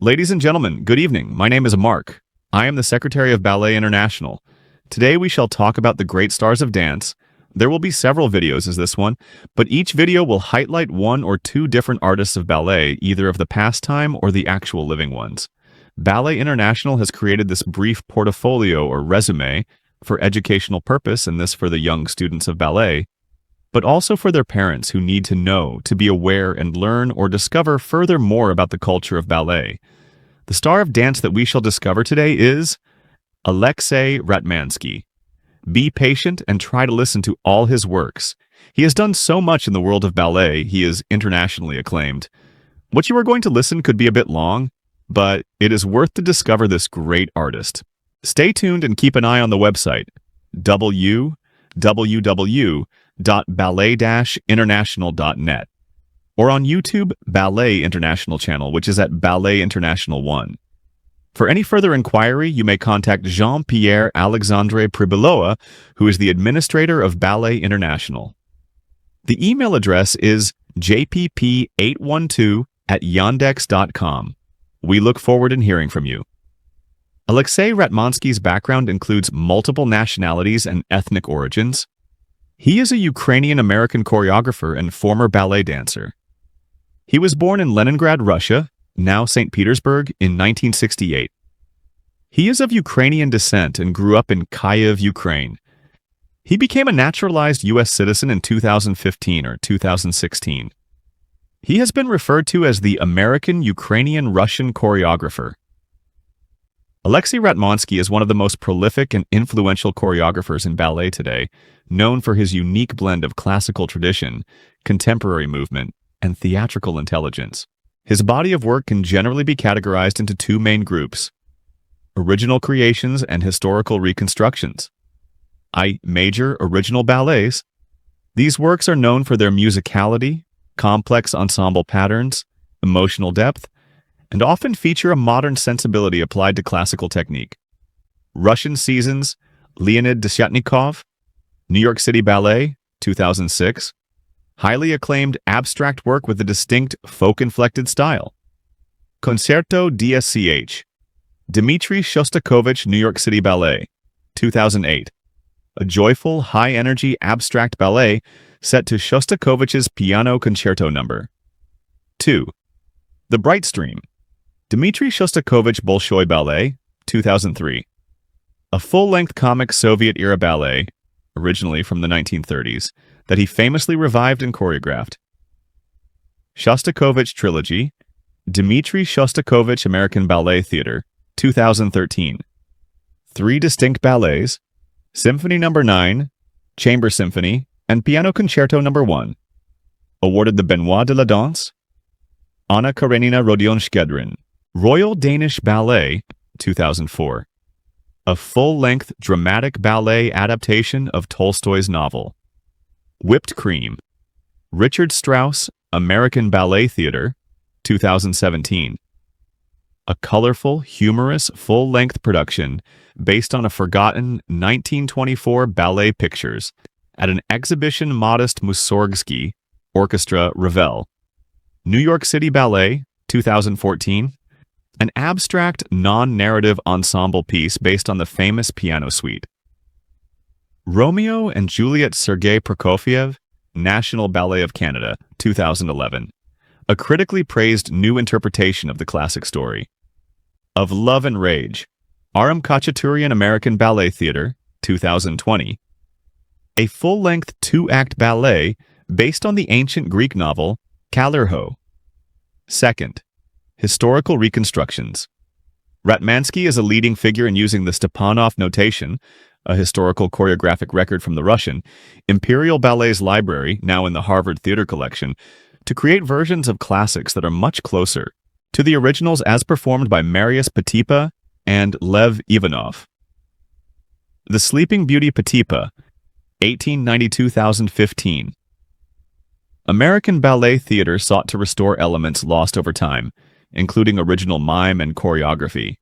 Ladies and gentlemen, good evening. My name is Mark. I am the Secretary of Ballet International. Today we shall talk about the great stars of dance. There will be several videos as this one, but each video will highlight one or two different artists of ballet, either of the pastime or the actual living ones. Ballet International has created this brief portfolio or resume for educational purpose, and this for the young students of ballet, but also for their parents who need to know, to be aware and learn or discover further more about the culture of ballet. The star of dance that we shall discover today is Alexei Ratmansky. Be patient and try to listen to all his works. He has done so much in the world of ballet, he is internationally acclaimed. What you are going to listen could be a bit long, but it is worth to discover this great artist. Stay tuned and keep an eye on the website, www.ballet-international.net, or on YouTube, Ballet International channel, which is at Ballet International 1. For any further inquiry, you may contact Jean-Pierre Alexandre Pribiloa, who is the administrator of Ballet International. The email address is jpp812@yandex.com. We look forward in hearing from you. Alexei Ratmansky's background includes multiple nationalities and ethnic origins. He is a Ukrainian-American choreographer and former ballet dancer. He was born in Leningrad, Russia, now St. Petersburg, in 1968. He is of Ukrainian descent and grew up in Kyiv, Ukraine. He became a naturalized U.S. citizen in 2015 or 2016. He has been referred to as the American Ukrainian Russian choreographer. Alexei Ratmansky is one of the most prolific and influential choreographers in ballet today, known for his unique blend of classical tradition, contemporary movement, and theatrical intelligence. His body of work can generally be categorized into two main groups: original creations and historical reconstructions. Major original ballets. These works are known for their musicality, complex ensemble patterns, emotional depth, and often feature a modern sensibility applied to classical technique. Russian Seasons, Leonid Desyatnikov, New York City Ballet, 2006. Highly acclaimed abstract work with a distinct folk-inflected style. Concerto DSCH, Dmitri Shostakovich New York City Ballet, 2008. A joyful, high-energy abstract ballet set to Shostakovich's Piano Concerto No. 2. The Bright Stream, Dmitri Shostakovich Bolshoi Ballet, 2003. A full-length comic Soviet-era ballet, originally from the 1930s, that he famously revived and choreographed. Shostakovich Trilogy, Dmitri Shostakovich American Ballet Theater, 2013. 3 distinct ballets, Symphony No. 9, Chamber Symphony, and Piano Concerto No. 1. Awarded the Benoit de la Danse. Anna Karenina Rodion-Shkedrin, Royal Danish Ballet, 2004. A full-length dramatic ballet adaptation of Tolstoy's novel. Whipped Cream, Richard Strauss American Ballet Theater, 2017. A colorful, humorous, full-length production based on a forgotten 1924 ballet pictures at an exhibition Modest Mussorgsky Orchestra Ravel. New York City Ballet, 2014. An abstract, non-narrative ensemble piece based on the famous piano suite. Romeo and Juliet Sergei Prokofiev, National Ballet of Canada, 2011. A critically praised new interpretation of the classic story. Of Love and Rage, Aram Khachaturian American Ballet Theater, 2020. A full-length 2-act ballet based on the ancient Greek novel Kalirho. Second, historical reconstructions. Ratmansky is a leading figure in using the Stepanov notation, a historical choreographic record from the Russian, Imperial Ballet's library, now in the Harvard Theater Collection, to create versions of classics that are much closer to the originals as performed by Marius Petipa and Lev Ivanov. The Sleeping Beauty Petipa, 1892-2015. American Ballet Theater sought to restore elements lost over time, including original mime and choreography.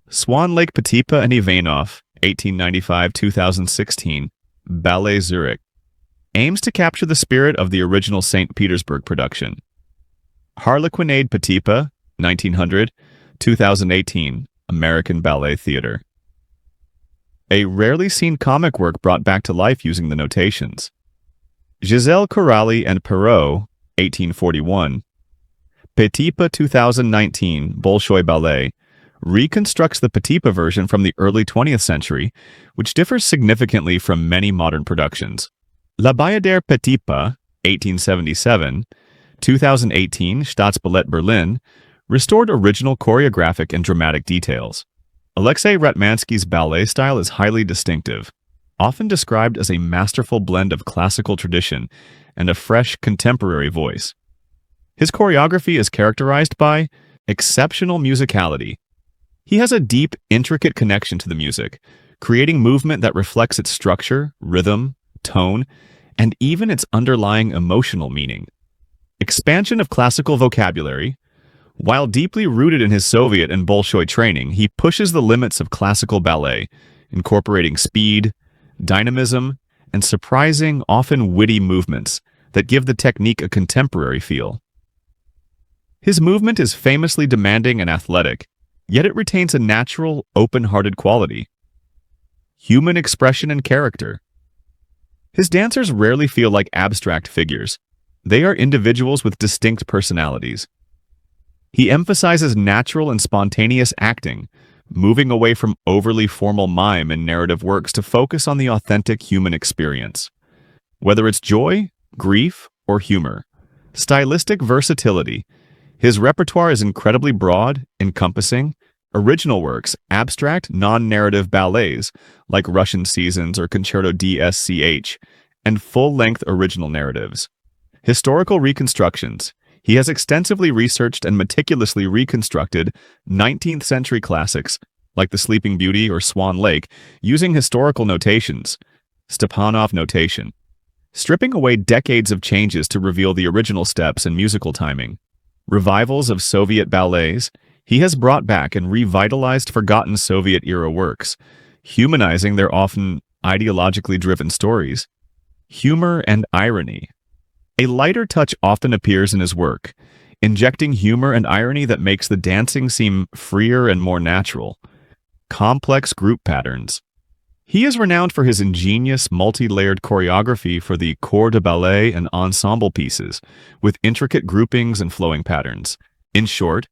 Swan Lake Petipa and Ivanov, 1895-2016, Ballet Zurich, aims to capture the spirit of the original St. Petersburg production. Harlequinade Petipa, 1900, 2018, American Ballet Theater. A rarely seen comic work brought back to life using the notations. Giselle Corrali and Perrault, 1841. Petipa 2019, Bolshoi Ballet, reconstructs the Petipa version from the early 20th century, which differs significantly from many modern productions. La Bayadère Petipa, 1877, 2018, Staatsballett Berlin, restored original choreographic and dramatic details. Alexei Ratmansky's ballet style is highly distinctive, often described as a masterful blend of classical tradition and a fresh, contemporary voice. His choreography is characterized by exceptional musicality. He has a deep, intricate connection to the music, creating movement that reflects its structure, rhythm, tone, and even its underlying emotional meaning. Expansion of classical vocabulary. While deeply rooted in his Soviet and Bolshoi training, he pushes the limits of classical ballet, incorporating speed, dynamism, and surprising, often witty movements that give the technique a contemporary feel. His movement is famously demanding and athletic, yet it retains a natural, open-hearted quality. Human expression and character. His dancers rarely feel like abstract figures. They are individuals with distinct personalities. He emphasizes natural and spontaneous acting, moving away from overly formal mime in narrative works to focus on the authentic human experience. Whether it's joy, grief, or humor. Stylistic versatility. His repertoire is incredibly broad, encompassing original works, abstract, non-narrative ballets like Russian Seasons or Concerto DSCH, and full-length original narratives. Historical reconstructions. He has extensively researched and meticulously reconstructed 19th century classics like The Sleeping Beauty or Swan Lake using historical notations, Stepanov notation, stripping away decades of changes to reveal the original steps and musical timing. Revivals of Soviet ballets. He has brought back and revitalized forgotten Soviet-era works, humanizing their often ideologically driven stories. Humor and irony. A lighter touch often appears in his work, injecting humor and irony that makes the dancing seem freer and more natural. Complex group patterns. He is renowned for his ingenious, multi-layered choreography for the corps de ballet and ensemble pieces, with intricate groupings and flowing patterns. In short,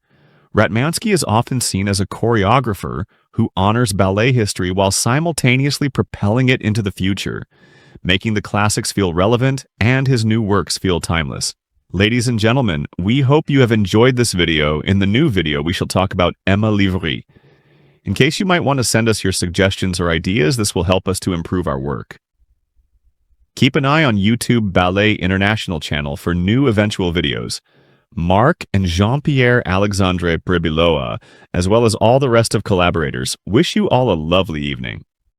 Ratmansky is often seen as a choreographer who honors ballet history while simultaneously propelling it into the future, making the classics feel relevant and his new works feel timeless. Ladies and gentlemen, we hope you have enjoyed this video. In the new video, we shall talk about Emma Livry. In case you might want to send us your suggestions or ideas, this will help us to improve our work. Keep an eye on YouTube Ballet International channel for new eventual videos. Marc and Jean-Pierre Alexandre Bribiloa, as well as all the rest of collaborators, wish you all a lovely evening.